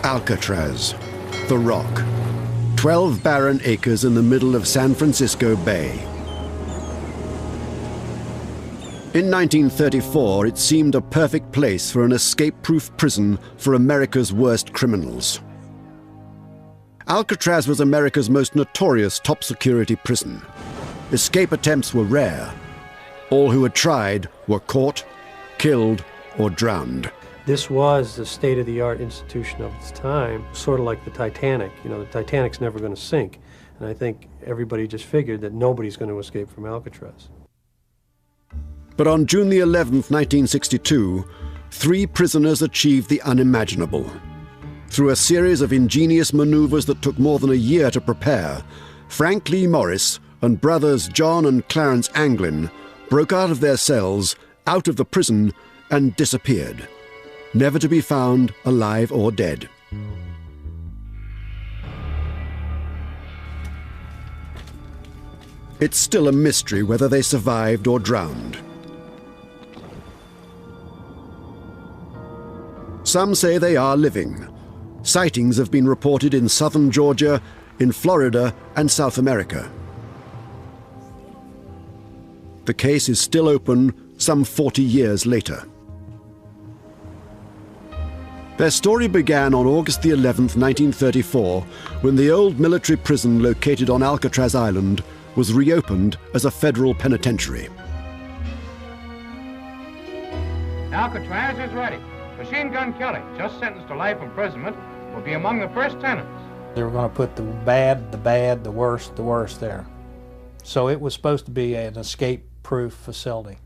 Alcatraz, the Rock. 12 barren acres in the middle of San Francisco Bay. In 1934, it seemed a perfect place for an escape-proof prison for America's worst criminals. Alcatraz was America's most notorious top-security prison. Escape attempts were rare. All who had tried were caught, killed, or drowned. This was the state-of-the-art institution of its time, sort of like the Titanic. You know, the Titanic's never going to sink. And I think everybody just figured that nobody's going to escape from Alcatraz. But on June the 11th, 1962, 3 prisoners achieved the unimaginable. Through a series of ingenious maneuvers that took more than a year to prepare, Frank Lee Morris and brothers John and Clarence Anglin broke out of their cells, out of the prison, and disappeared, never to be found alive or dead. It's still a mystery whether they survived or drowned. Some say they are living. Sightings have been reported in southern Georgia, in Florida, and South America. The case is still open some 40 years later. Their story began on August the 11th, 1934, when the old military prison located on Alcatraz Island was reopened as a federal penitentiary. Alcatraz is ready. Machine Gun Kelly, just sentenced to life imprisonment, will be among the first tenants. They were going to put the bad, the worst there. So it was supposed to be an escape-proof facility.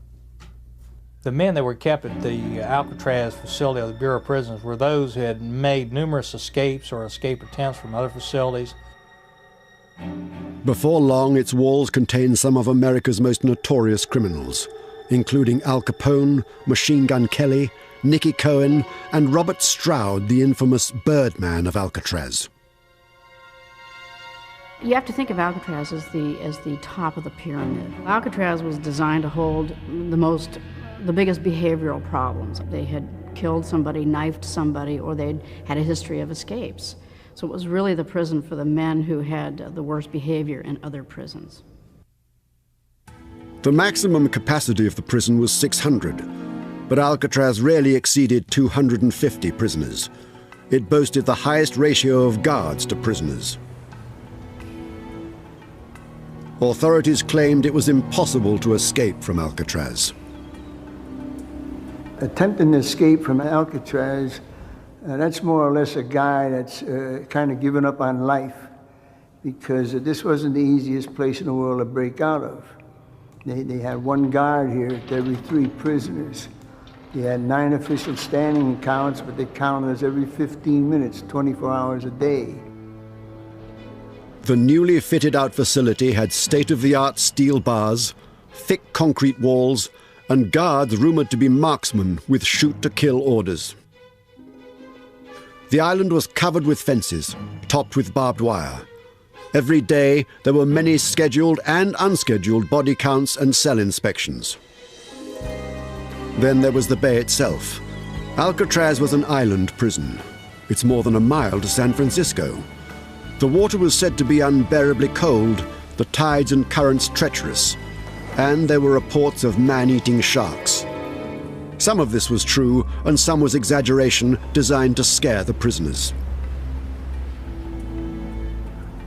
The men that were kept at the Alcatraz facility of the Bureau of Prisons were those who had made numerous escapes or escape attempts from other facilities. Before long, its walls contained some of America's most notorious criminals, including Al Capone, Machine Gun Kelly, Nicky Cohen, and Robert Stroud, the infamous Birdman of Alcatraz. You have to think of Alcatraz as the top of the pyramid. Alcatraz was designed to hold the biggest behavioral problems. They had killed somebody, knifed somebody, or they'd had a history of escapes. So it was really the prison for the men who had the worst behavior in other prisons. The maximum capacity of the prison was 600, but Alcatraz rarely exceeded 250 prisoners. It boasted the highest ratio of guards to prisoners. Authorities claimed it was impossible to escape from Alcatraz. Attempting to escape from Alcatraz, that's more or less a guy that's kind of given up on life, because this wasn't the easiest place in the world to break out of. They had one guard here to every 3 prisoners. They had 9 official standing accounts, but they counted us every 15 minutes, 24 hours a day. The newly fitted-out facility had state-of-the-art steel bars, thick concrete walls, and guards rumored to be marksmen with shoot-to-kill orders. The island was covered with fences, topped with barbed wire. Every day, there were many scheduled and unscheduled body counts and cell inspections. Then there was the bay itself. Alcatraz was an island prison. It's more than a mile to San Francisco. The water was said to be unbearably cold, the tides and currents treacherous, and there were reports of man-eating sharks. Some of this was true, and some was exaggeration designed to scare the prisoners.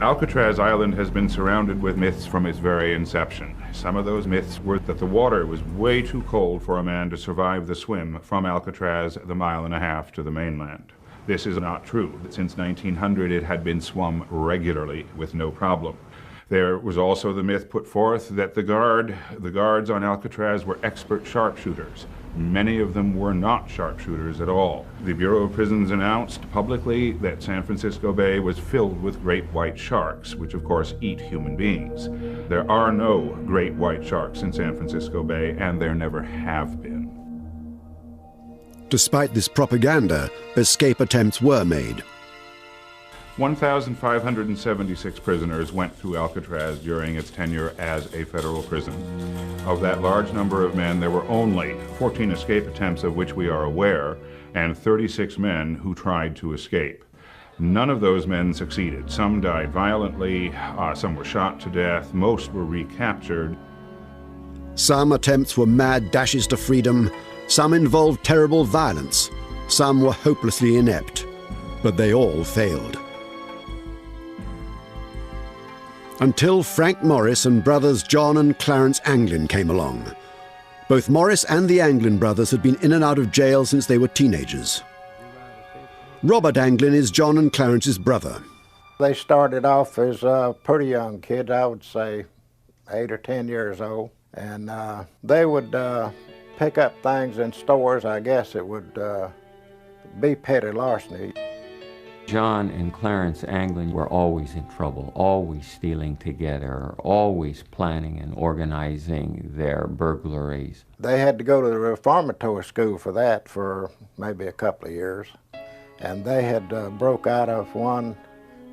Alcatraz Island has been surrounded with myths from its very inception. Some of those myths were that the water was way too cold for a man to survive the swim from Alcatraz the 1.5 miles to the mainland. This is not true. Since 1900, it had been swum regularly with no problem. There was also the myth put forth that the guards on Alcatraz were expert sharpshooters. Many of them were not sharpshooters at all. The Bureau of Prisons announced publicly that San Francisco Bay was filled with great white sharks, which of course eat human beings. There are no great white sharks in San Francisco Bay, and there never have been. Despite this propaganda, escape attempts were made. 1,576 prisoners went through Alcatraz during its tenure as a federal prison. Of that large number of men, there were only 14 escape attempts of which we are aware, and 36 men who tried to escape. None of those men succeeded. Some died violently, some were shot to death, most were recaptured. Some attempts were mad dashes to freedom, some involved terrible violence, some were hopelessly inept, but they all failed. Until Frank Morris and brothers John and Clarence Anglin came along. Both Morris and the Anglin brothers had been in and out of jail since they were teenagers. Robert Anglin is John and Clarence's brother. They started off as pretty young kids, I would say 8 or 10 years old. And they would pick up things in stores. I guess it would be petty larceny. John and Clarence Anglin were always in trouble, always stealing together, always planning and organizing their burglaries. They had to go to the reformatory school for that for maybe a couple of years. And they had broke out of one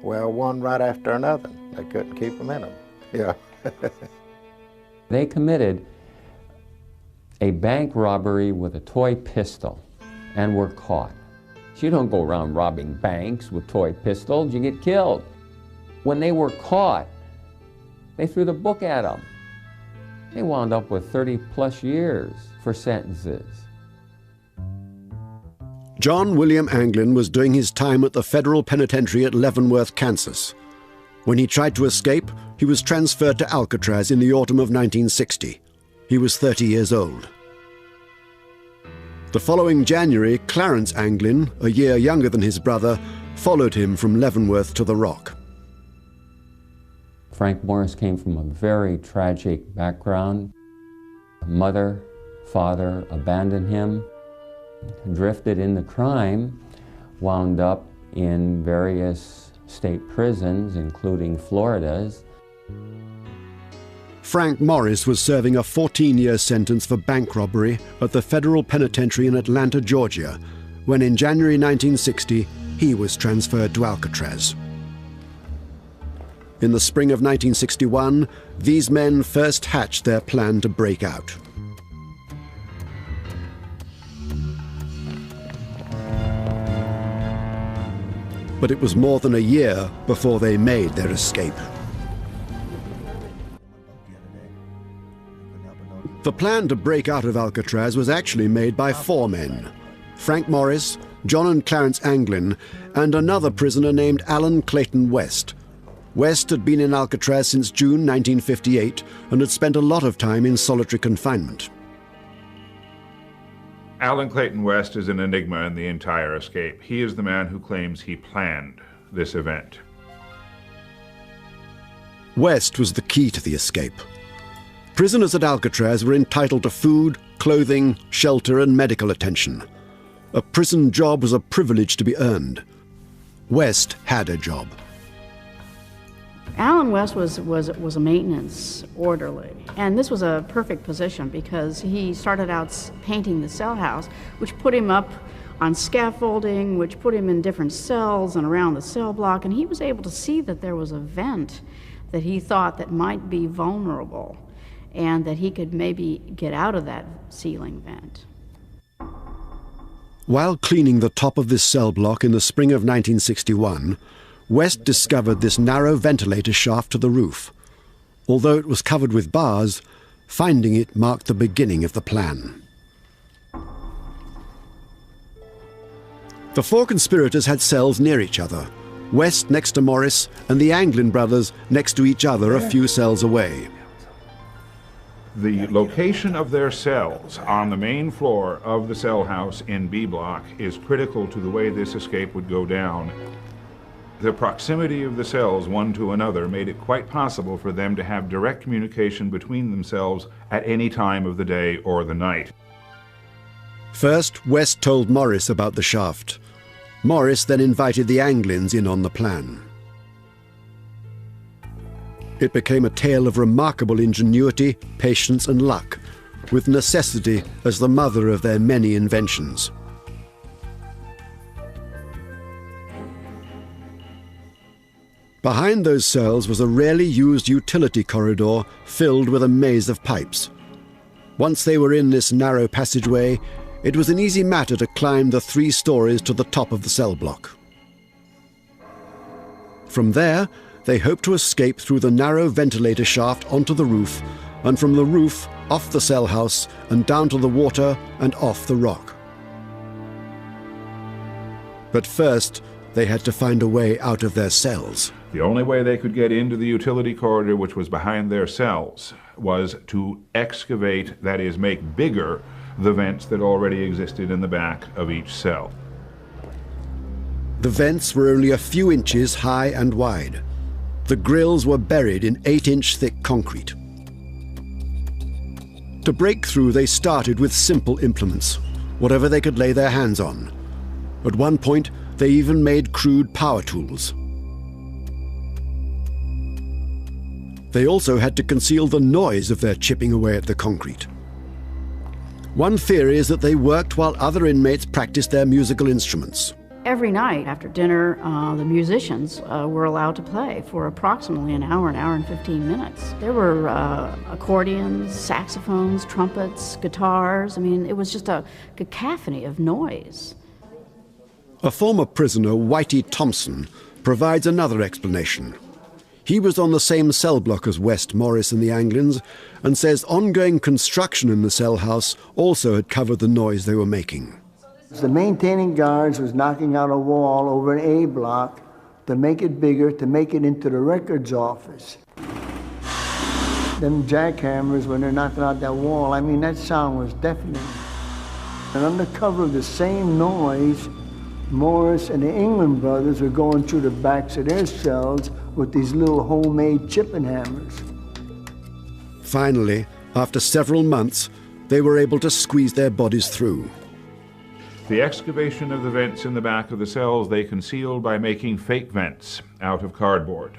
right after another. They couldn't keep them in them. Yeah. They committed a bank robbery with a toy pistol and were caught. You don't go around robbing banks with toy pistols, you get killed. When they were caught, they threw the book at them. They wound up with 30+ years for sentences. John William Anglin was doing his time at the federal penitentiary at Leavenworth, Kansas. When he tried to escape, he was transferred to Alcatraz in the autumn of 1960. He was 30 years old. The following January, Clarence Anglin, a year younger than his brother, followed him from Leavenworth to the Rock. Frank Morris came from a very tragic background. Mother, father abandoned him, drifted into crime, wound up in various state prisons, including Florida's. Frank Morris was serving a 14-year sentence for bank robbery at the federal penitentiary in Atlanta, Georgia, when in January 1960 he was transferred to Alcatraz. In the spring of 1961, these men first hatched their plan to break out. But it was more than a year before they made their escape. The plan to break out of Alcatraz was actually made by 4 men: Frank Morris, John and Clarence Anglin, and another prisoner named Alan Clayton West. West had been in Alcatraz since June 1958 and had spent a lot of time in solitary confinement. Alan Clayton West is an enigma in the entire escape. He is the man who claims he planned this event. West was the key to the escape. Prisoners at Alcatraz were entitled to food, clothing, shelter, and medical attention. A prison job was a privilege to be earned. West had a job. Alan West was a maintenance orderly, and this was a perfect position because he started out painting the cell house, which put him up on scaffolding, which put him in different cells and around the cell block, and he was able to see that there was a vent that he thought that might be vulnerable and that he could maybe get out of that ceiling vent. While cleaning the top of this cell block in the spring of 1961, West discovered this narrow ventilator shaft to the roof. Although it was covered with bars, finding it marked the beginning of the plan. The 4 conspirators had cells near each other, West next to Morris and the Anglin brothers next to each other a few cells away. The location of their cells on the main floor of the cell house in B block is critical to the way this escape would go down. The proximity of the cells one to another made it quite possible for them to have direct communication between themselves at any time of the day or the night. First, West told Morris about the shaft. Morris then invited the Anglins in on the plan. It became a tale of remarkable ingenuity, patience, and luck, with necessity as the mother of their many inventions. Behind those cells was a rarely used utility corridor filled with a maze of pipes. Once they were in this narrow passageway, it was an easy matter to climb the 3 stories to the top of the cell block. From there, they hoped to escape through the narrow ventilator shaft onto the roof, and from the roof off the cell house and down to the water and off the rock. But first, they had to find a way out of their cells. The only way they could get into the utility corridor, which was behind their cells, was to excavate, that is, make bigger, the vents that already existed in the back of each cell. The vents were only a few inches high and wide. The grills were buried in 8-inch thick concrete. To break through, they started with simple implements, whatever they could lay their hands on. At one point, they even made crude power tools. They also had to conceal the noise of their chipping away at the concrete. One theory is that they worked while other inmates practiced their musical instruments. Every night after dinner, the musicians were allowed to play for approximately an hour and 15 minutes. There were accordions, saxophones, trumpets, guitars. I mean, it was just a cacophony of noise. A former prisoner, Whitey Thompson, provides another explanation. He was on the same cell block as West, Morris and the Anglins, and says ongoing construction in the cell house also had covered the noise they were making. The maintaining guards was knocking out a wall over an A block to make it bigger, to make it into the records office. Them jackhammers, when they're knocking out that wall, I mean, that sound was deafening. And under cover of the same noise, Morris and the England brothers were going through the backs of their cells with these little homemade chipping hammers. Finally, after several months, they were able to squeeze their bodies through. The excavation of the vents in the back of the cells they concealed by making fake vents out of cardboard.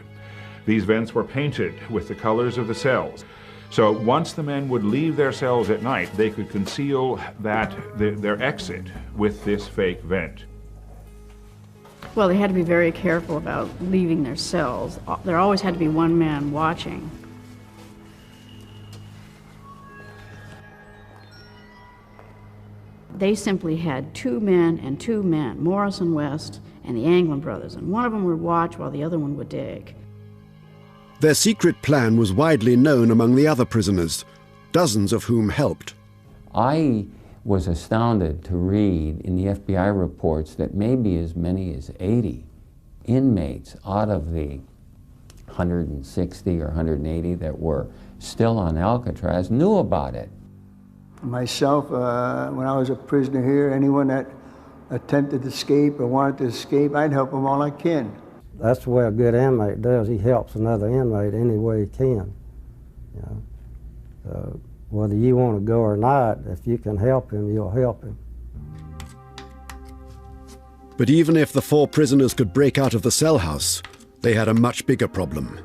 These vents were painted with the colors of the cells. So once the men would leave their cells at night, they could conceal their exit with this fake vent. Well, they had to be very careful about leaving their cells. There always had to be one man watching. They simply had 2 men and 2 men, Morris and West, and the Anglin brothers, and one of them would watch while the other one would dig. Their secret plan was widely known among the other prisoners, dozens of whom helped. I was astounded to read in the FBI reports that maybe as many as 80 inmates out of the 160 or 180 that were still on Alcatraz knew about it. Myself, when I was a prisoner here, anyone that attempted to escape or wanted to escape, I'd help them all I can. That's the way a good inmate does. He helps another inmate any way he can. You know? Whether you want to go or not, if you can help him, you'll help him. But even if the 4 prisoners could break out of the cell house, they had a much bigger problem: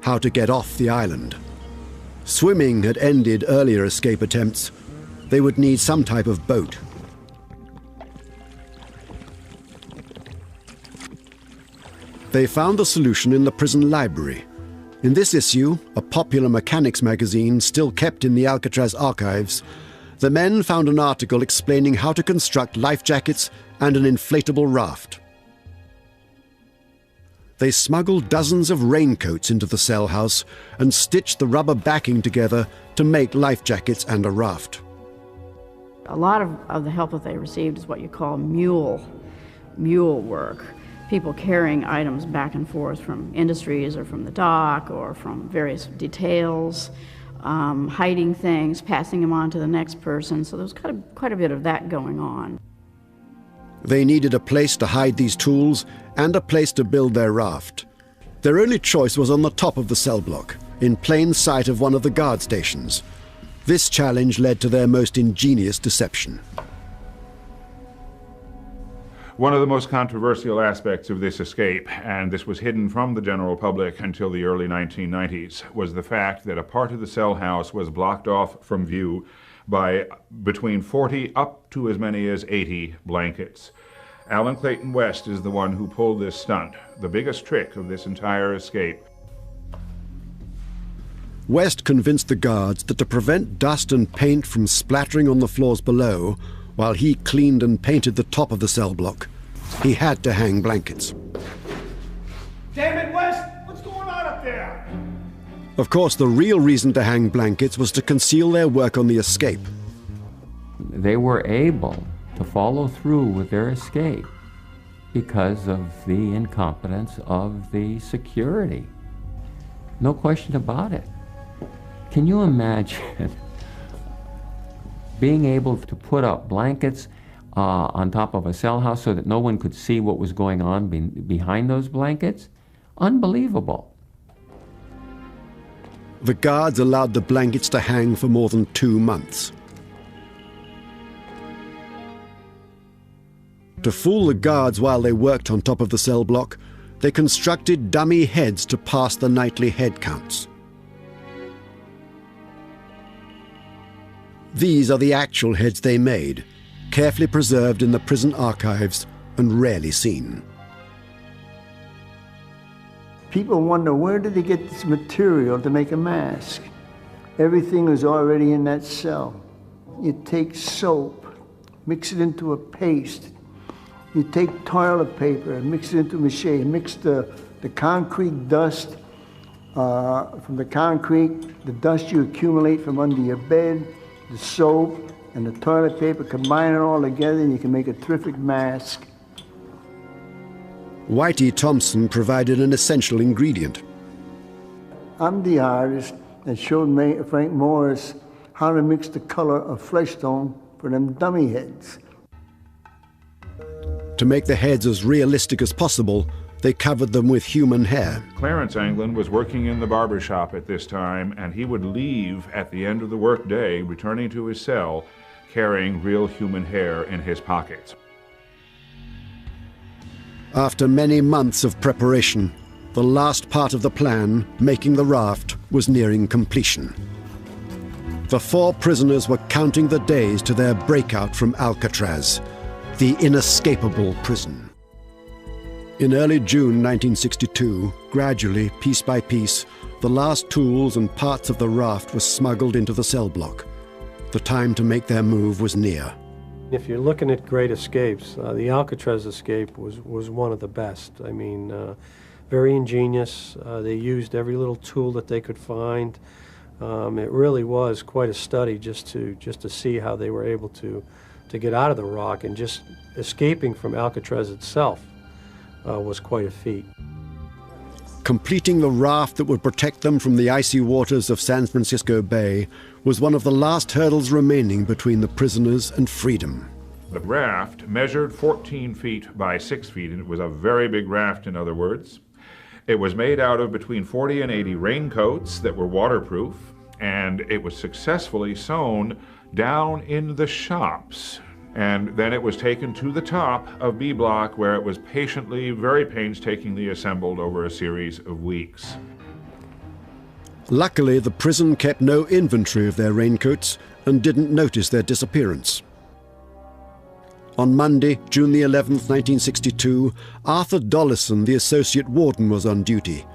how to get off the island. Swimming had ended earlier escape attempts. They would need some type of boat. They found the solution in the prison library. In this issue, a popular mechanics magazine still kept in the Alcatraz archives, the men found an article explaining how to construct life jackets and an inflatable raft. They smuggled dozens of raincoats into the cell house and stitched the rubber backing together to make life jackets and a raft. A lot of the help that they received is what you call mule work. People carrying items back and forth from industries or from the dock or from various details, hiding things, passing them on to the next person. So there was quite a bit of that going on. They needed a place to hide these tools and a place to build their raft. Their only choice was on the top of the cell block, in plain sight of one of the guard stations. This challenge led to their most ingenious deception. One of the most controversial aspects of this escape, and this was hidden from the general public until the early 1990s, was the fact that a part of the cell house was blocked off from view by between 40 up to as many as 80 blankets. Alan Clayton West is the one who pulled this stunt, the biggest trick of this entire escape. West convinced the guards that to prevent dust and paint from splattering on the floors below, while he cleaned and painted the top of the cell block, he had to hang blankets. Damn it, West! Of course, the real reason to hang blankets was to conceal their work on the escape. They were able to follow through with their escape because of the incompetence of the security. No question about it. Can you imagine being able to put up blankets on top of a cell house so that no one could see what was going on behind those blankets? Unbelievable. The guards allowed the blankets to hang for more than 2 months. To fool the guards while they worked on top of the cell block, they constructed dummy heads to pass the nightly head counts. These are the actual heads they made, carefully preserved in the prison archives and rarely seen. People wonder, where did they get this material to make a mask? Everything was already in that cell. You take soap, mix it into a paste. You take toilet paper and mix it into mache, mix the concrete dust from the concrete, the dust you accumulate from under your bed, the soap and the toilet paper, combine it all together and you can make a terrific mask. Whitey Thompson provided an essential ingredient. I'm the artist that showed Frank Morris how to mix the color of flesh tone for them dummy heads. To make the heads as realistic as possible, they covered them with human hair. Clarence Anglin was working in the barber shop at this time, and he would leave at the end of the workday, returning to his cell, carrying real human hair in his pockets. After many months of preparation, the last part of the plan, making the raft, was nearing completion. The 4 prisoners were counting the days to their breakout from Alcatraz, the inescapable prison. In early June 1962, gradually, piece by piece, the last tools and parts of the raft were smuggled into the cell block. The time to make their move was near. If you're looking at great escapes, the Alcatraz escape was one of the best. I mean, very ingenious. They used every little tool that they could find. It really was quite a study just to see how they were able to get out of the rock, and just escaping from Alcatraz itself was quite a feat. Completing the raft that would protect them from the icy waters of San Francisco Bay was one of the last hurdles remaining between the prisoners and freedom. The raft measured 14 feet by 6 feet, and it was a very big raft, in other words. It was made out of between 40 and 80 raincoats that were waterproof, and it was successfully sewn down in the shops. And then it was taken to the top of B Block, where it was patiently, very painstakingly assembled over a series of weeks. Luckily, the prison kept no inventory of their raincoats and didn't notice their disappearance. On Monday, June the 11th, 1962, Arthur Dollison, the associate warden, was on duty.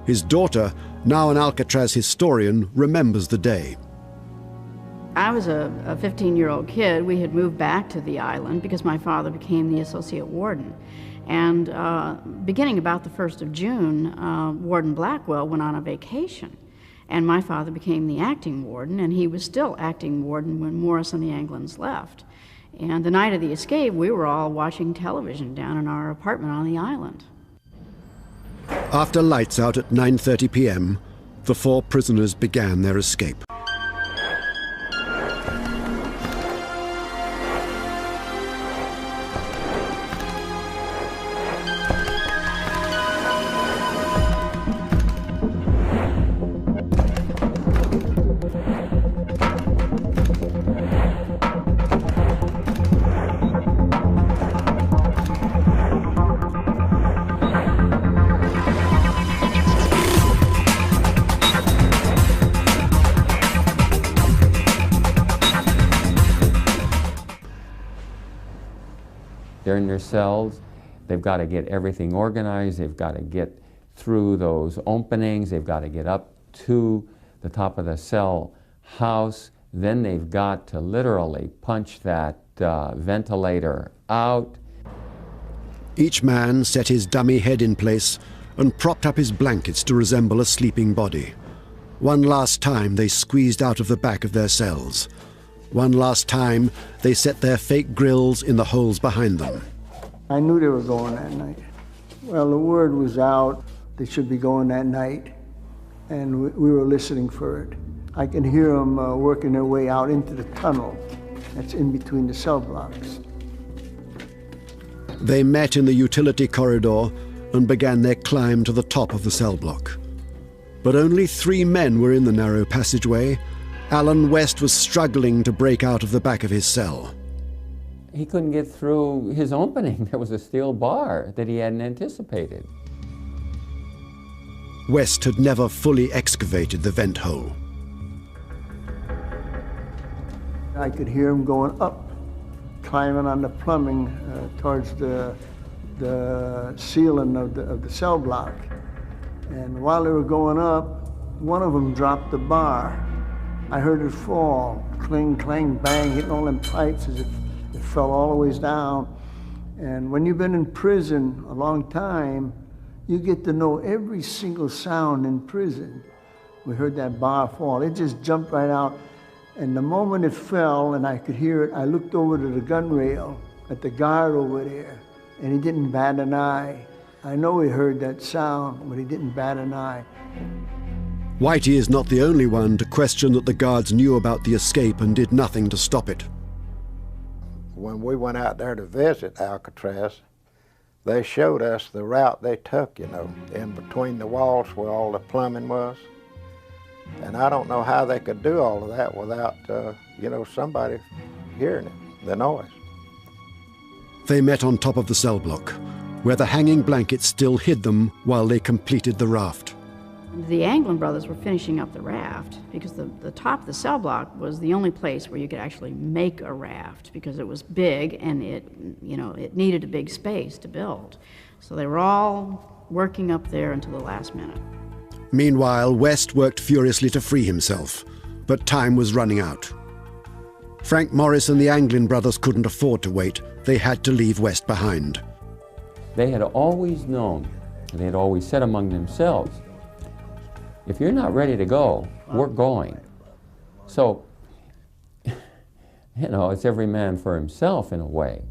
His daughter, now an Alcatraz historian, remembers the day. I was a 15-year-old kid. We had moved back to the island because my father became the associate warden. And beginning about the 1st of June, Warden Blackwell went on a vacation. And my father became the acting warden, and he was still acting warden when Morris and the Anglins left. And the night of the escape, we were all watching television down in our apartment on the island. After lights out at 9:30 p.m., the 4 prisoners began their escape. They're in their cells. They've got to get everything organized. They've got to get through those openings. They've got to get up to the top of the cell house. Then they've got to literally punch that ventilator out. Each man set his dummy head in place and propped up his blankets to resemble a sleeping body. One last time they squeezed out of the back of their cells. One last time they set their fake grills in the holes behind them. I knew they were going that night. Well, the word was out they should be going that night, and we were listening for it. I can hear them working their way out into the tunnel that's in between the cell blocks. They met in the utility corridor and began their climb to the top of the cell block. But only 3 men were in the narrow passageway. Alan West was struggling to break out of the back of his cell. He couldn't get through his opening. There was a steel bar that he hadn't anticipated. West had never fully excavated the vent hole. I could hear him going up, climbing on the plumbing towards the ceiling of the cell block. And while they were going up, one of them dropped the bar. I heard it fall, cling, clang, bang, hitting all them pipes as it fell all the ways down. And when you've been in prison a long time, you get to know every single sound in prison. We heard that bar fall. It just jumped right out. And the moment it fell and I could hear it, I looked over to the gun rail at the guard over there, and he didn't bat an eye. I know he heard that sound, but he didn't bat an eye. Whitey is not the only one to question that the guards knew about the escape and did nothing to stop it. When we went out there to visit Alcatraz, they showed us the route they took, you know, in between the walls where all the plumbing was. And I don't know how they could do all of that without, you know, somebody hearing it, the noise. They met on top of the cell block, where the hanging blanket still hid them while they completed the raft. The Anglin brothers were finishing up the raft because the top of the cell block was the only place where you could actually make a raft because it was big and it needed a big space to build. So they were all working up there until the last minute. Meanwhile, West worked furiously to free himself, but time was running out. Frank Morris and the Anglin brothers couldn't afford to wait. They had to leave West behind. They had always known, and they had always said among themselves, if you're not ready to go, we're going. So, you know, it's every man for himself in a way.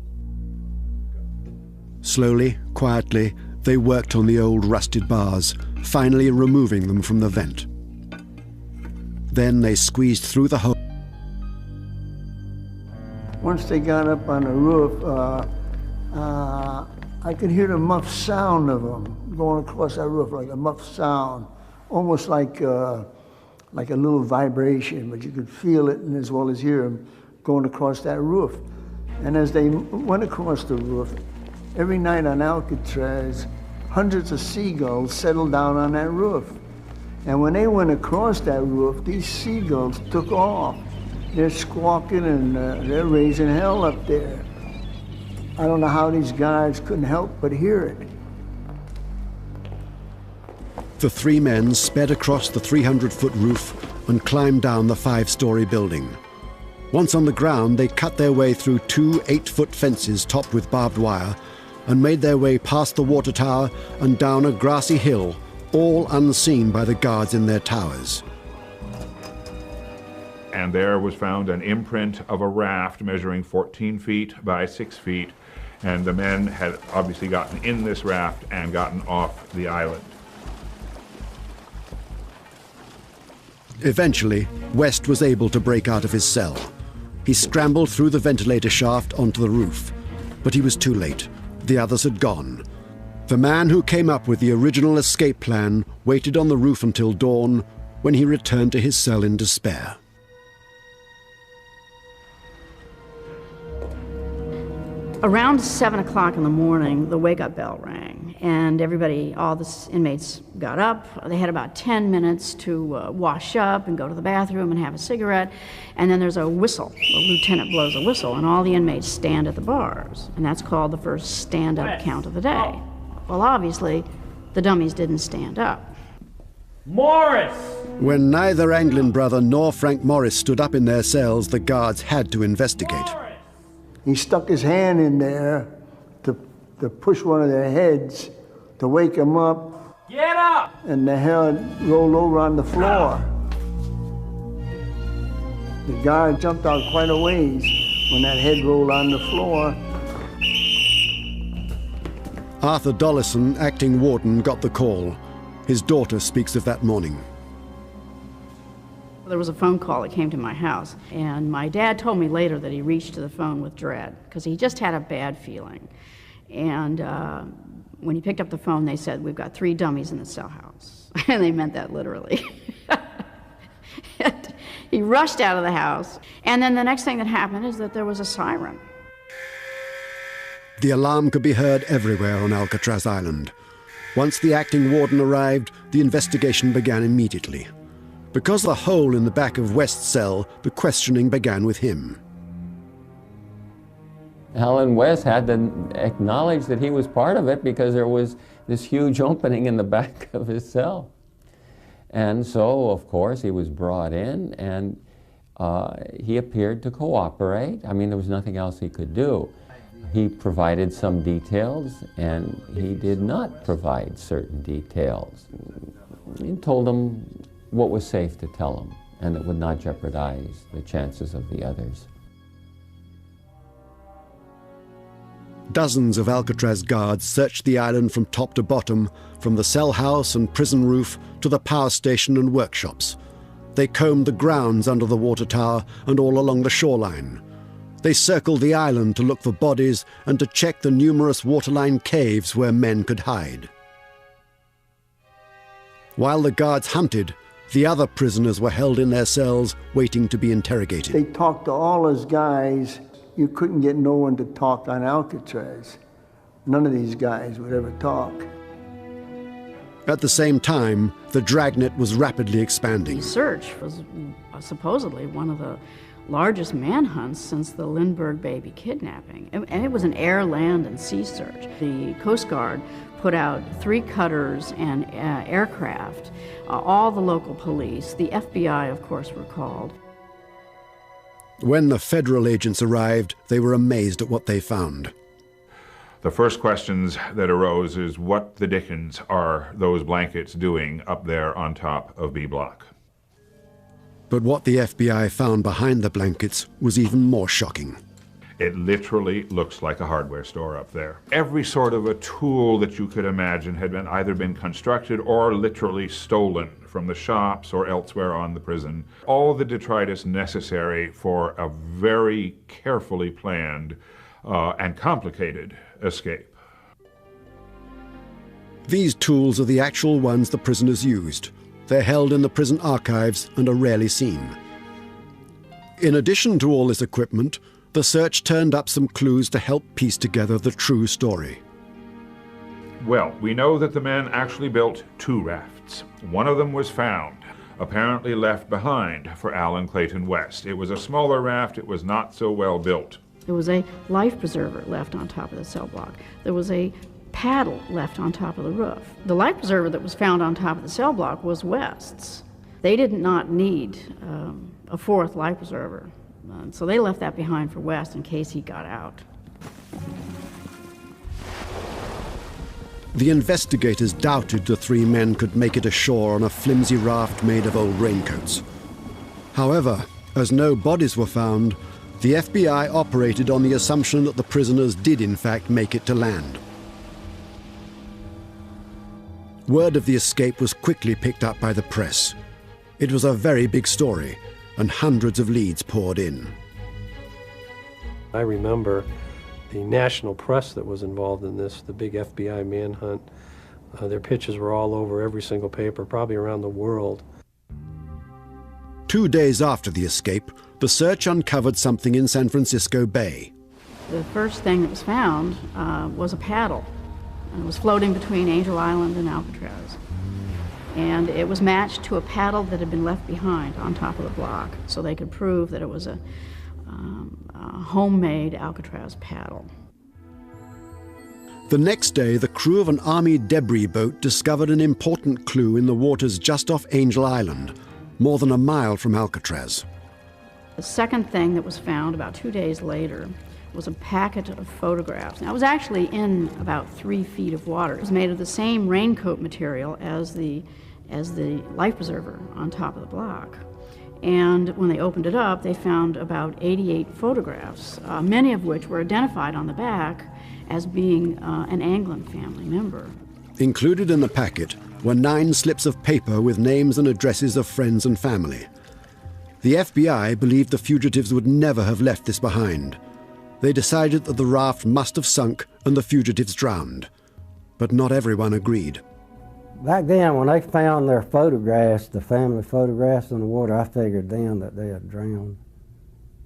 Slowly, quietly, they worked on the old rusted bars, finally removing them from the vent. Then they squeezed through the hole. Once they got up on the roof, I could hear the muffled sound of them going across that roof, like a muffled sound, almost like a little vibration, but you could feel it and as well as hear them going across that roof. And as they went across the roof, every night on Alcatraz, hundreds of seagulls settled down on that roof. And when they went across that roof, these seagulls took off. They're squawking and they're raising hell up there. I don't know how these guards couldn't help but hear it. The 3 men sped across the 300-foot roof and climbed down the 5-story building. Once on the ground, they cut their way through 2 8-foot fences topped with barbed wire and made their way past the water tower and down a grassy hill, all unseen by the guards in their towers. And there was found an imprint of a raft measuring 14 feet by 6 feet, and the men had obviously gotten in this raft and gotten off the island. Eventually, West was able to break out of his cell. He scrambled through the ventilator shaft onto the roof, but he was too late. The others had gone. The man who came up with the original escape plan waited on the roof until dawn, when he returned to his cell in despair. Around 7 o'clock in the morning, the wake-up bell rang, and all the inmates got up. They had about 10 minutes to wash up and go to the bathroom and have a cigarette, and then there's a whistle. The lieutenant blows a whistle, and all the inmates stand at the bars, and that's called the first stand-up count of the day. Well, obviously, the dummies didn't stand up. Morris! When neither Anglin brother nor Frank Morris stood up in their cells, the guards had to investigate. He stuck his hand in there to push one of their heads to wake him up. Get up! And the head rolled over on the floor. The guard jumped out quite a ways when that head rolled on the floor. Arthur Dollison, acting warden, got the call. His daughter speaks of that morning. There was a phone call that came to my house, and my dad told me later that he reached to the phone with dread, because he just had a bad feeling. And when he picked up the phone, they said, "We've got 3 dummies in the cell house." And they meant that literally. He rushed out of the house, and then the next thing that happened is that there was a siren. The alarm could be heard everywhere on Alcatraz Island. Once the acting warden arrived, the investigation began immediately. Because of the hole in the back of West's cell, the questioning began with him. Alan West had to acknowledge that he was part of it because there was this huge opening in the back of his cell. And so, of course, he was brought in, and he appeared to cooperate. I mean, there was nothing else he could do. He provided some details, and he did not provide certain details. He told them what was safe to tell them, and that would not jeopardize the chances of the others. Dozens of Alcatraz guards searched the island from top to bottom, from the cell house and prison roof to the power station and workshops. They combed the grounds under the water tower and all along the shoreline. They circled the island to look for bodies and to check the numerous waterline caves where men could hide. While the guards hunted, the other prisoners were held in their cells waiting to be interrogated. They talked to all those guys. You couldn't get no one to talk on Alcatraz. None of these guys would ever talk. At the same time, the dragnet was rapidly expanding. The search was supposedly one of the largest manhunts since the Lindbergh baby kidnapping. And it was an air, land, and sea search. The Coast Guard put out 3 cutters and aircraft, all the local police. The FBI, of course, were called. When the federal agents arrived, they were amazed at what they found. The first questions that arose is, what the dickens are those blankets doing up there on top of B Block? But what the FBI found behind the blankets was even more shocking. It literally looks like a hardware store up there. Every sort of a tool that you could imagine had either been constructed or literally stolen from the shops or elsewhere on the prison. All the detritus necessary for a very carefully planned and complicated escape. These tools are the actual ones the prisoners used. They're held in the prison archives and are rarely seen. In addition to all this equipment, the search turned up some clues to help piece together the true story. Well, we know that the men actually built 2 rafts. One of them was found, apparently left behind for Alan Clayton West. It was a smaller raft. It was not so well built. There was a life preserver left on top of the cell block. There was a paddle left on top of the roof. The life preserver that was found on top of the cell block was West's. They did not need a 4th life preserver. So they left that behind for West in case he got out. The investigators doubted the 3 men could make it ashore on a flimsy raft made of old raincoats. However, as no bodies were found, the FBI operated on the assumption that the prisoners did in fact make it to land. Word of the escape was quickly picked up by the press. It was a very big story, and hundreds of leads poured in. I remember the national press that was involved in this, the big FBI manhunt. Their pictures were all over every single paper, probably around the world. 2 days after the escape, the search uncovered something in San Francisco Bay. The first thing that was found was a paddle. And it was floating between Angel Island and Alcatraz. And it was matched to a paddle that had been left behind on top of the block, so they could prove that it was a homemade Alcatraz paddle. The next day, the crew of an Army debris boat discovered an important clue in the waters just off Angel Island, more than a mile from Alcatraz. The second thing that was found about 2 days later was a packet of photographs. Now, it was actually in about 3 feet of water. It was made of the same raincoat material as the life preserver on top of the block. And when they opened it up, they found about 88 photographs, many of which were identified on the back as being an Anglin family member. Included in the packet were 9 slips of paper with names and addresses of friends and family. The FBI believed the fugitives would never have left this behind. They decided that the raft must have sunk and the fugitives drowned. But not everyone agreed. Back then, when they found their photographs, the family photographs in the water, I figured then that they had drowned.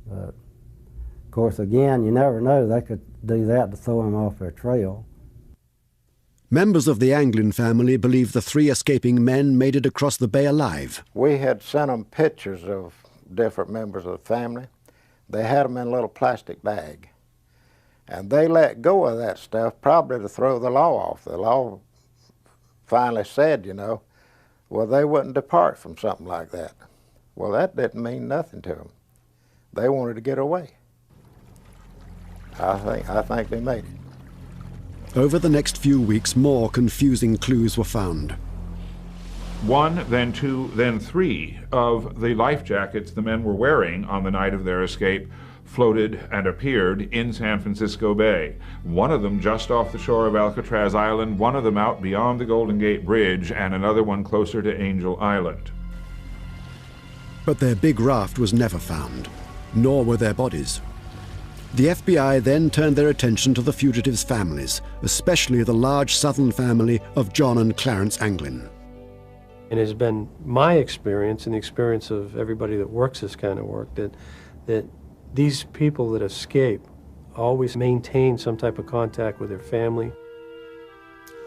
But, of course, again, you never know. They could do that to throw them off their trail. Members of the Anglin family believe the 3 escaping men made it across the bay alive. We had sent them pictures of different members of the family. They had them in a little plastic bag. And they let go of that stuff probably to throw the law off. The law finally said, you know, well, they wouldn't depart from something like that. Well, that didn't mean nothing to them. They wanted to get away. I think they made it. Over the next few weeks, more confusing clues were found. 1, then 2, then 3 of the life jackets the men were wearing on the night of their escape floated and appeared in San Francisco Bay. One of them just off the shore of Alcatraz Island, one of them out beyond the Golden Gate Bridge, and another one closer to Angel Island. But their big raft was never found, nor were their bodies. The FBI then turned their attention to the fugitives' families, especially the large southern family of John and Clarence Anglin. It has been my experience and the experience of everybody that works this kind of work that these people that escape always maintain some type of contact with their family.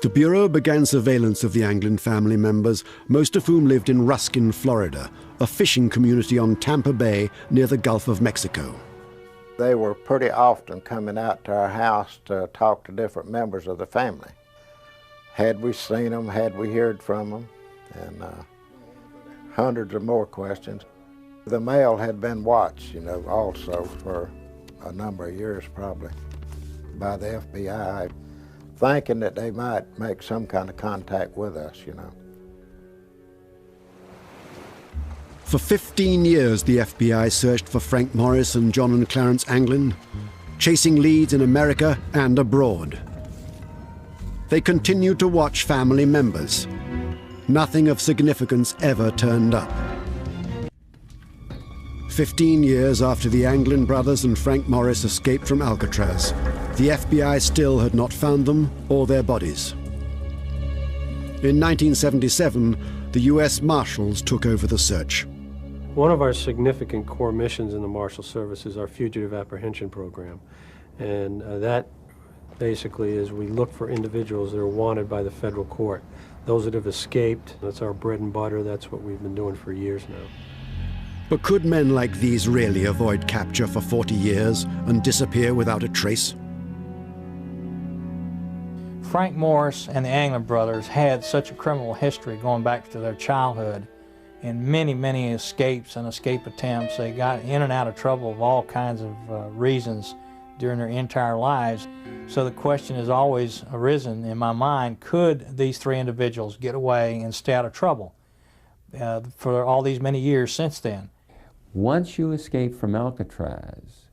The Bureau began surveillance of the Anglin family members, most of whom lived in Ruskin, Florida, a fishing community on Tampa Bay near the Gulf of Mexico. They were pretty often coming out to our house to talk to different members of the family. Had we seen them, had we heard from them, and hundreds of more questions. The mail had been watched, you know, also for a number of years probably by the FBI, thinking that they might make some kind of contact with us, you know. For 15 years, the FBI searched for Frank Morris and John and Clarence Anglin, chasing leads in America and abroad. They continued to watch family members. Nothing of significance ever turned up. 15 years after the Anglin brothers and Frank Morris escaped from Alcatraz, the FBI still had not found them or their bodies. In 1977, the U.S. Marshals took over the search. One of our significant core missions in the Marshal Service is our fugitive apprehension program. And that basically is we look for individuals that are wanted by the federal court. Those that have escaped, that's our bread and butter. That's what we've been doing for years now. But could men like these really avoid capture for 40 years and disappear without a trace? Frank Morris and the Anglin brothers had such a criminal history going back to their childhood, and many, many escapes and escape attempts. They got in and out of trouble of all kinds of reasons during their entire lives. So the question has always arisen in my mind, could these 3 individuals get away and stay out of trouble for all these many years since then? Once you escape from Alcatraz,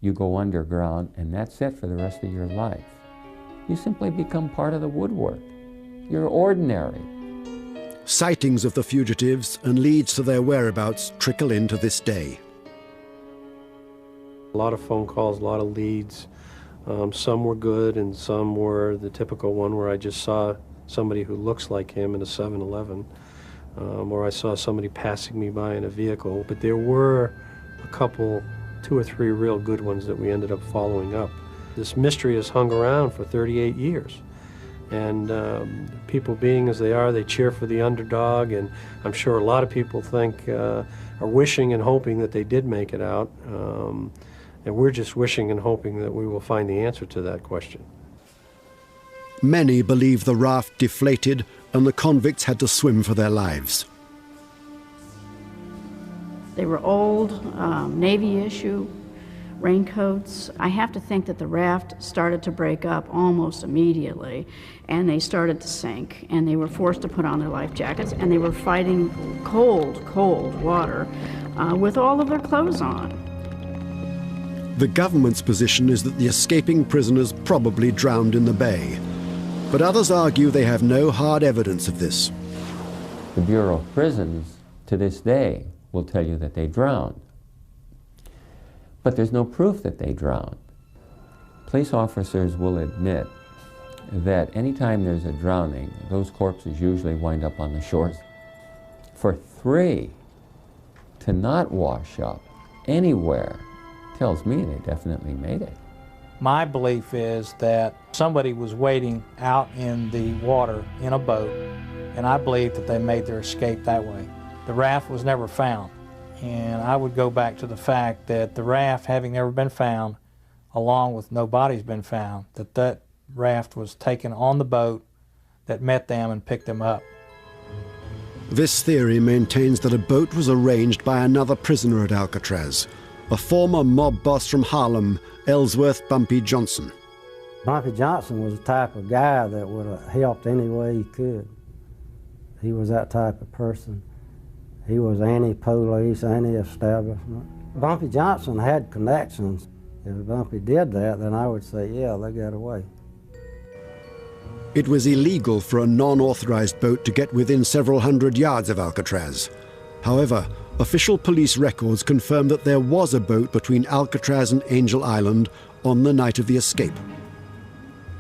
you go underground, and that's it for the rest of your life. You simply become part of the woodwork. You're ordinary. Sightings of the fugitives and leads to their whereabouts trickle in to this day. A lot of phone calls, a lot of leads. Some were good and some were the typical one where I just saw somebody who looks like him in a 7-Eleven. Or I saw somebody passing me by in a vehicle. But there were a couple, 2 or 3 real good ones that we ended up following up. This mystery has hung around for 38 years. And people being as they are, they cheer for the underdog, and I'm sure a lot of people think, are wishing and hoping that they did make it out. And we're just wishing and hoping that we will find the answer to that question. Many believe the raft deflated and the convicts had to swim for their lives. They were old, Navy issue, raincoats. I have to think that the raft started to break up almost immediately, and they started to sink, and they were forced to put on their life jackets, and they were fighting cold, cold water with all of their clothes on. The government's position is that the escaping prisoners probably drowned in the bay, but others argue they have no hard evidence of this. The Bureau of Prisons, to this day, will tell you that they drowned. But there's no proof that they drowned. Police officers will admit that anytime there's a drowning, those corpses usually wind up on the shores. For 3 to not wash up anywhere tells me they definitely made it. My belief is that somebody was waiting out in the water in a boat, and I believe that they made their escape that way. The raft was never found, and I would go back to the fact that the raft having never been found, along with no body's been found, that raft was taken on the boat that met them and picked them up. This theory maintains that a boat was arranged by another prisoner at Alcatraz, a former mob boss from Harlem, Ellsworth Bumpy Johnson. Bumpy Johnson was the type of guy that would have helped any way he could. He was that type of person. He was anti-police, anti-establishment. Bumpy Johnson had connections. If Bumpy did that, then I would say, yeah, they got away. It was illegal for a non-authorized boat to get within several hundred yards of Alcatraz. However, official police records confirm that there was a boat between Alcatraz and Angel Island on the night of the escape.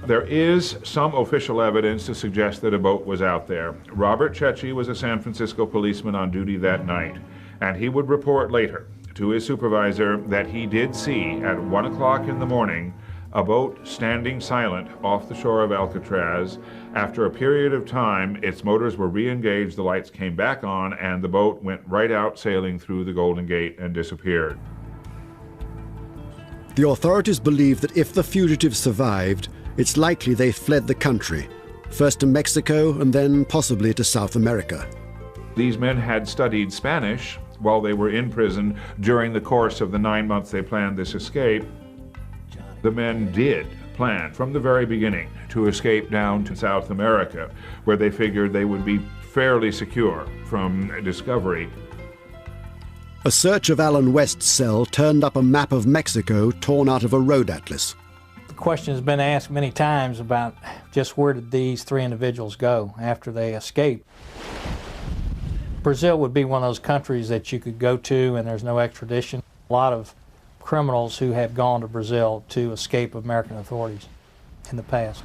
There is some official evidence to suggest that a boat was out there. Robert Cecchi was a San Francisco policeman on duty that night, and he would report later to his supervisor that he did see at 1 o'clock in the morning a boat standing silent off the shore of Alcatraz. After a period of time, its motors were re-engaged, the lights came back on, and the boat went right out sailing through the Golden Gate and disappeared. The authorities believe that if the fugitives survived, it's likely they fled the country, first to Mexico and then possibly to South America. These men had studied Spanish while they were in prison during the course of the 9 months they planned this escape. The men did plan from the very beginning to escape down to South America, where they figured they would be fairly secure from discovery. A search of Alan West's cell turned up a map of Mexico torn out of a road atlas. The question has been asked many times about just where did these 3 individuals go after they escaped. Brazil would be one of those countries that you could go to and there's no extradition. A lot of criminals who have gone to Brazil to escape American authorities in the past.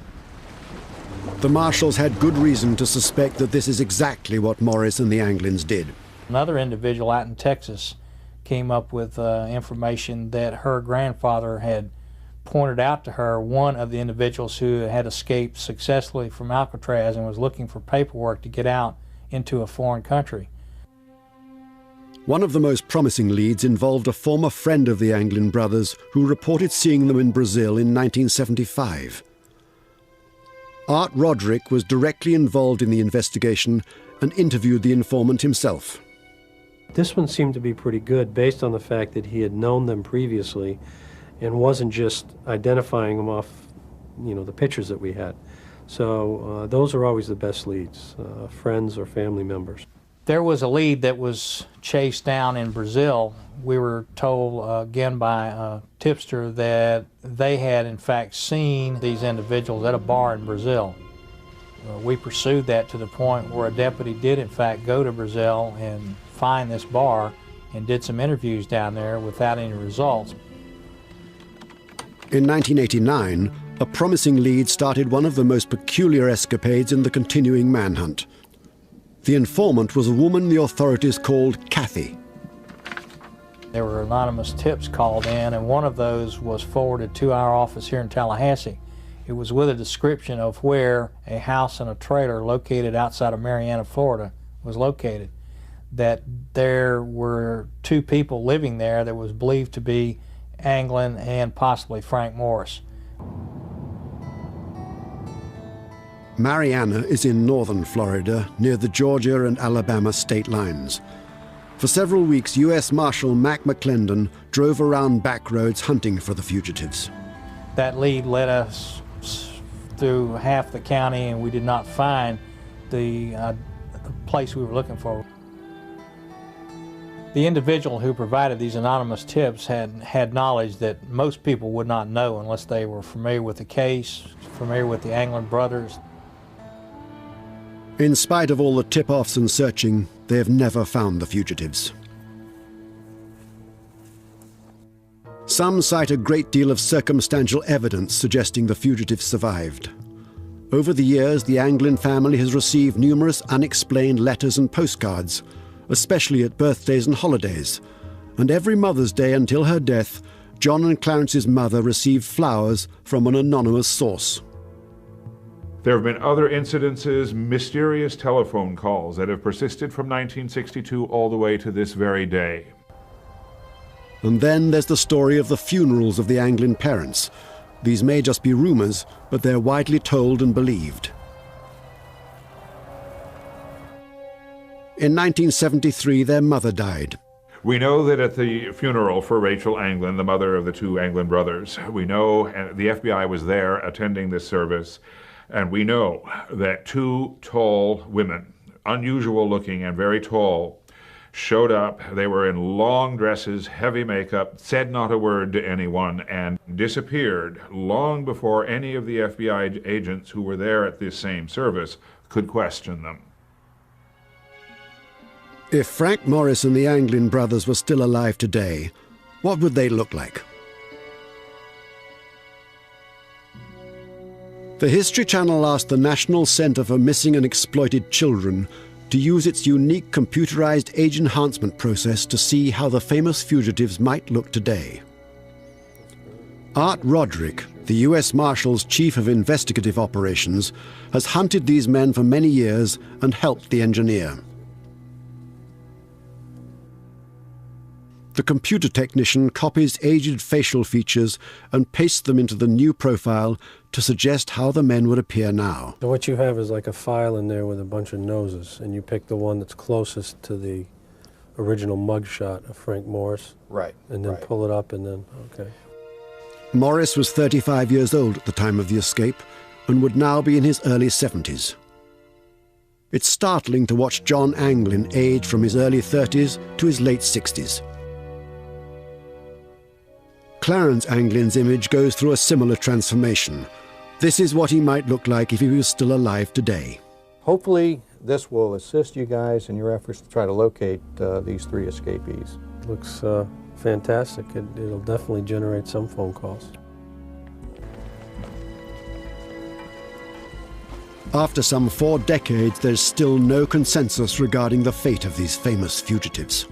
The marshals had good reason to suspect that this is exactly what Morris and the Anglins did. Another individual out in Texas came up with information that her grandfather had pointed out to her one of the individuals who had escaped successfully from Alcatraz and was looking for paperwork to get out into a foreign country. One of the most promising leads involved a former friend of the Anglin brothers who reported seeing them in Brazil in 1975. Art Roderick was directly involved in the investigation and interviewed the informant himself. This one seemed to be pretty good based on the fact that he had known them previously and wasn't just identifying them off, the pictures that we had. So those are always the best leads, friends or family members. There was a lead that was chased down in Brazil. We were told again by a tipster that they had in fact seen these individuals at a bar in Brazil. We pursued that to the point where a deputy did in fact go to Brazil and find this bar and did some interviews down there without any results. In 1989, a promising lead started one of the most peculiar escapades in the continuing manhunt. The informant was a woman the authorities called Kathy. There were anonymous tips called in, and one of those was forwarded to our office here in Tallahassee. It was with a description of where a house and a trailer located outside of Marianna, Florida, was located. That there were 2 people living there that was believed to be Anglin and possibly Frank Morris. Marianna is in northern Florida, near the Georgia and Alabama state lines. For several weeks, U.S. Marshal Mac McClendon drove around back roads hunting for the fugitives. That lead led us through half the county, and we did not find the place we were looking for. The individual who provided these anonymous tips had knowledge that most people would not know unless they were familiar with the case, familiar with the Anglin brothers. In spite of all the tip-offs and searching, they have never found the fugitives. Some cite a great deal of circumstantial evidence suggesting the fugitives survived. Over the years, the Anglin family has received numerous unexplained letters and postcards, especially at birthdays and holidays, and every Mother's Day until her death, John and Clarence's mother received flowers from an anonymous source. There have been other incidences, mysterious telephone calls that have persisted from 1962 all the way to this very day. And then there's the story of the funerals of the Anglin parents. These may just be rumors, but they're widely told and believed. In 1973, their mother died. We know that at the funeral for Rachel Anglin, the mother of the two Anglin brothers, we know the FBI was there attending this service, and we know that two tall women, unusual looking and very tall, showed up. They were in long dresses, heavy makeup, said not a word to anyone, and disappeared long before any of the FBI agents who were there at this same service could question them. If Frank Morris and the Anglin brothers were still alive today, what would they look like? The History Channel asked the National Center for Missing and Exploited Children to use its unique computerized age enhancement process to see how the famous fugitives might look today. Art Roderick, the U.S. Marshal's Chief of Investigative Operations, has hunted these men for many years and helped the engineer. The computer technician copies aged facial features and pastes them into the new profile to suggest how the men would appear now. So what you have is like a file in there with a bunch of noses, and you pick the one that's closest to the original mugshot of Frank Morris. Right. And then pull it up and then, okay. Morris was 35 years old at the time of the escape and would now be in his early 70s. It's startling to watch John Anglin age from his early 30s to his late 60s. Clarence Anglin's image goes through a similar transformation. This is what he might look like if he was still alive today. Hopefully this will assist you guys in your efforts to try to locate these three escapees. Looks fantastic. It'll definitely generate some phone calls. After some 4 decades, there's still no consensus regarding the fate of these famous fugitives.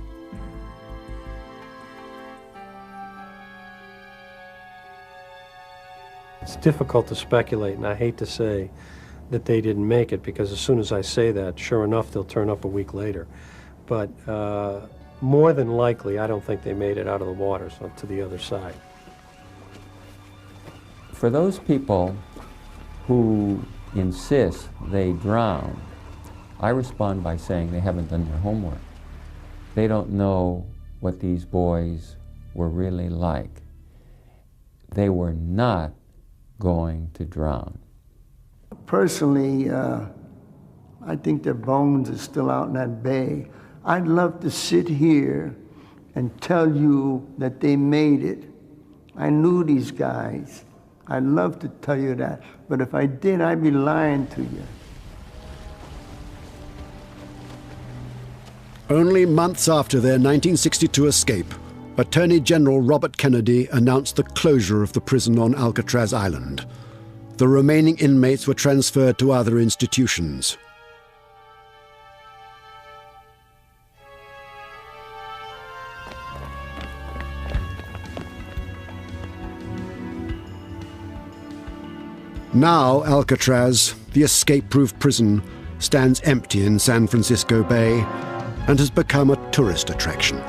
It's difficult to speculate, and I hate to say that they didn't make it, because as soon as I say that, sure enough, they'll turn up a week later. But more than likely, I don't think they made it out of the water, so to the other side. For those people who insist they drown, I respond by saying they haven't done their homework. They don't know what these boys were really like. They were not going to drown. Personally, I think their bones are still out in that bay. I'd love to sit here and tell you that they made it. I knew these guys. I'd love to tell you that, but if I did, I'd be lying to you. Only months after their 1962 escape, Attorney General Robert Kennedy announced the closure of the prison on Alcatraz Island. The remaining inmates were transferred to other institutions. Now Alcatraz, the escape-proof prison, stands empty in San Francisco Bay and has become a tourist attraction.